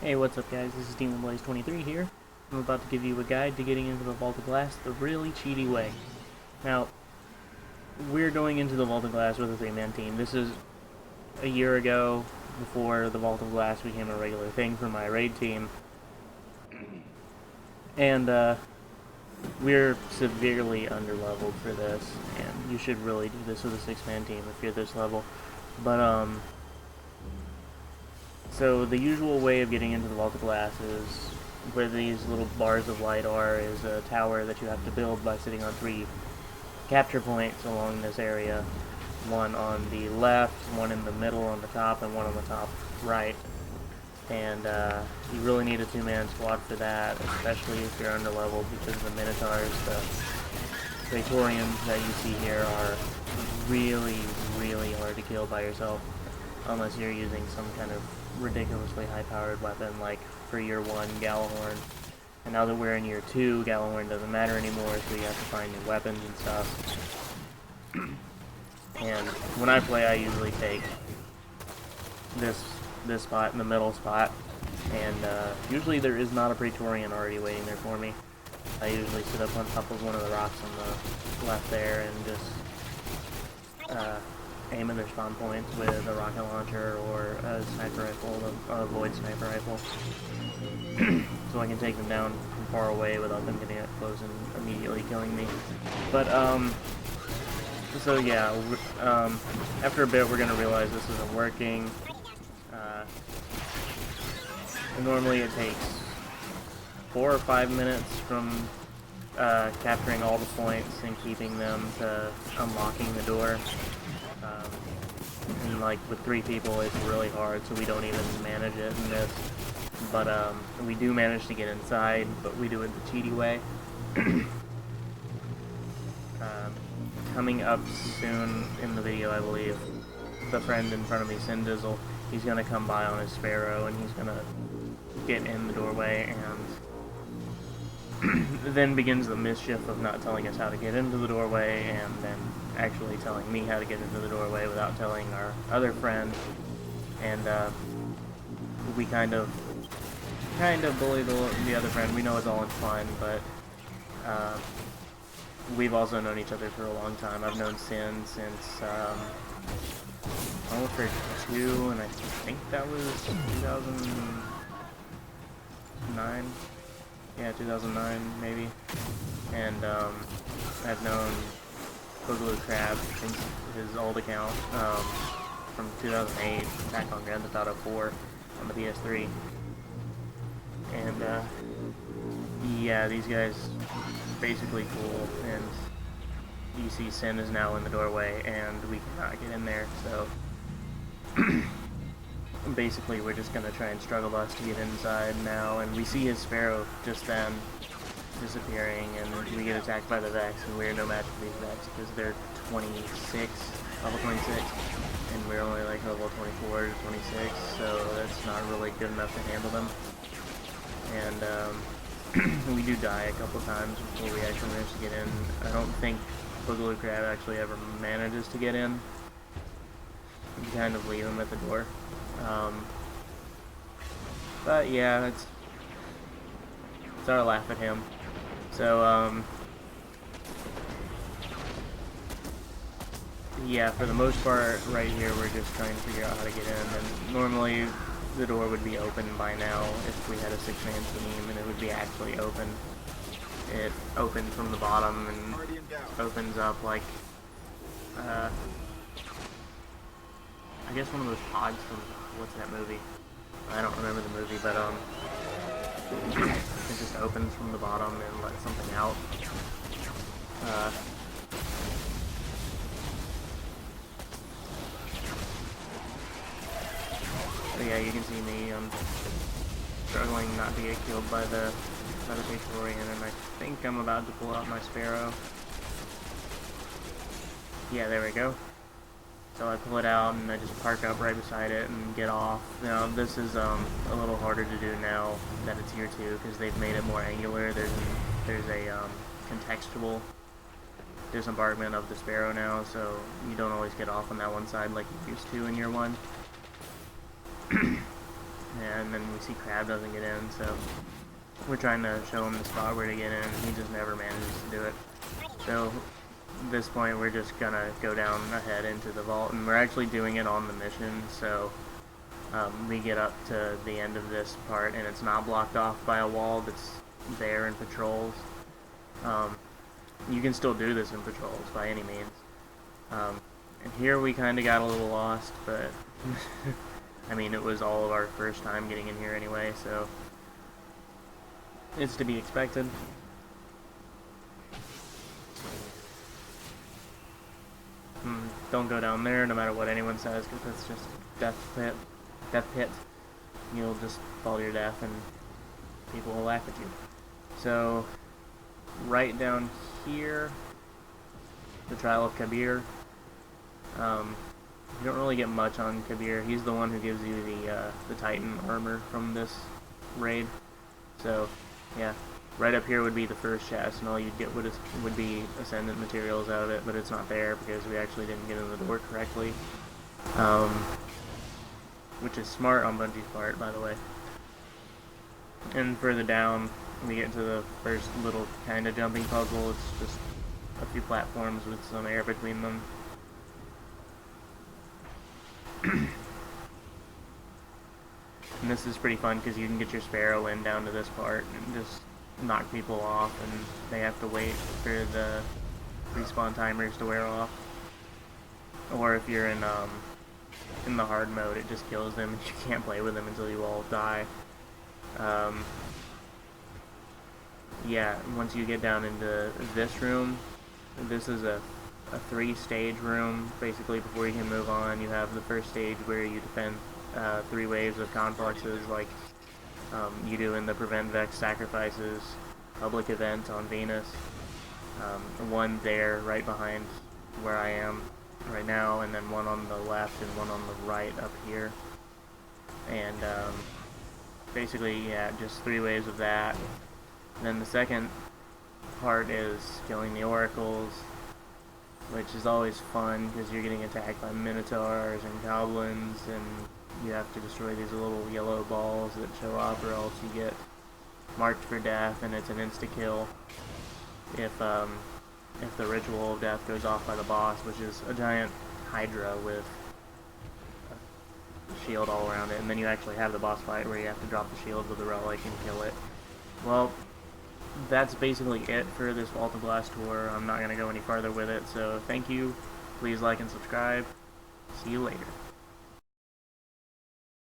Hey, what's up guys, this is DemonBlaze23 here. I'm about to give you a guide to getting into the Vault of Glass the really cheaty way. Now, we're going into the Vault of Glass with a 3-man team. This is a year ago, before the Vault of Glass became a regular thing for my raid team. And, we're severely underleveled for this, and you should really do this with a 6-man team if you're this level. But, so the usual way of getting into the Vault of Glass is where these little bars of light are is a tower that you have to build by sitting on 3 capture points along this area. One on the left, one in the middle on the top, and one on the top right. And you really need a 2-man squad for that, especially if you're underleveled, because the Minotaurs, the Praetorians that you see here are really, really hard to kill by yourself, unless you're using some kind of ridiculously high-powered weapon, like for year 1, Galahorn. And now that we're in year 2, Galahorn doesn't matter anymore, so you have to find new weapons and stuff. And when I play, I usually take this spot in the middle spot, and usually there is not a Praetorian already waiting there for me. I usually sit up on top of one of the rocks on the left there and just aim at their spawn points with a rocket launcher or a sniper rifle, a void sniper rifle, so I can take them down from far away without them getting up close and immediately killing me. But so yeah, after a bit we're gonna realize this isn't working. Normally it takes 4 or 5 minutes from capturing all the points and keeping them to unlocking the door. And like with 3 people it's really hard, so we don't even manage it in this. But we do manage to get inside, but we do it the cheaty way. Coming up soon in the video, I believe, the friend in front of me, Sindizzle, he's gonna come by on his Sparrow and he's gonna get in the doorway, and then begins the mischief of not telling us how to get into the doorway, and then actually telling me how to get into the doorway without telling our other friend. And we kind of bully the other friend. We know it's all in fun, but we've also known each other for a long time. I've known Sin since almost for 2, and I think that was 2009. Yeah, 2009 maybe. And I've known Boogaloo Crab since his old account from 2008, back on Grand Theft Auto 4 on the PS3. And yeah, these guys basically cool, and you see Sin is now in the doorway and we cannot get in there, so basically we're just gonna try and struggle bus to get inside now. And we see his Sparrow just then disappearing, and we get attacked by the Vex, and we're no match for these Vex because they're 26, level 26, and we're only like level 24 to 26, so that's not really good enough to handle them. And we do die a couple times before we actually manage to get in. I don't think Boogaloo Crab actually ever manages to get in. You kind of leave him at the door. But yeah, it's our laugh at him. So yeah, for the most part right here we're just trying to figure out how to get in, and normally the door would be open by now if we had a 6-man team, and it would be actually open. It opens from the bottom and opens up like I guess one of those pods from, what's that movie? I don't remember the movie, but it just opens from the bottom and lets something out. So yeah, you can see me, I'm struggling not to get killed by the Praetorian, and I think I'm about to pull out my Sparrow. Yeah, there we go. So I pull it out and I just park up right beside it and get off. Now this is a little harder to do now that it's year 2, because they've made it more angular. There's a contextual disembarkment of the Sparrow now, so you don't always get off on that one side like you used to in year 1. and then we see Crab doesn't get in, so we're trying to show him the spot where to get in, he just never manages to do it. So at this point we're just gonna go down ahead into the vault, and we're actually doing it on the mission, so we get up to the end of this part and it's not blocked off by a wall that's there in patrols. You can still do this in patrols by any means. And here we kind of got a little lost, but I mean, it was all of our first time getting in here anyway, so it's to be expected. Don't go down there no matter what anyone says, because it's just death pit. You'll just fall to your death and people will laugh at you. So right down here, the Trial of Kabir. You don't really get much on Kabir. He's the one who gives you the Titan armor from this raid. So yeah, right up here would be the first chest, and all you'd get would be Ascendant materials out of it, but it's not there because we actually didn't get in the door correctly. Which is smart on Bungie's part, by the way. And further down, we get to the first little kind of jumping puzzle. It's just a few platforms with some air between them. And this is pretty fun because you can get your Sparrow in down to this part and just knock people off, and they have to wait for the respawn timers to wear off. Or if you're in the hard mode, it just kills them and you can't play with them until you all die. Yeah, once you get down into this room, this is a 3-stage room. Basically, before you can move on, you have the first stage where you defend 3 waves of complexes, like you do in the Prevent Vex Sacrifices public event on Venus. One there, right behind where I am right now, and then one on the left and one on the right up here. And basically, yeah, just 3 waves of that. And then the second part is killing the oracles, which is always fun because you're getting attacked by minotaurs and goblins, and you have to destroy these little yellow balls that show up, or else you get marked for death, and it's an insta-kill if the ritual of death goes off by the boss, which is a giant hydra with a shield all around it. And then you actually have the boss fight where you have to drop the shield with the relic and kill it. Well, that's basically it for this Vault of Glass tour. I'm not going to go any farther with it, so thank you. Please like and subscribe. See you later.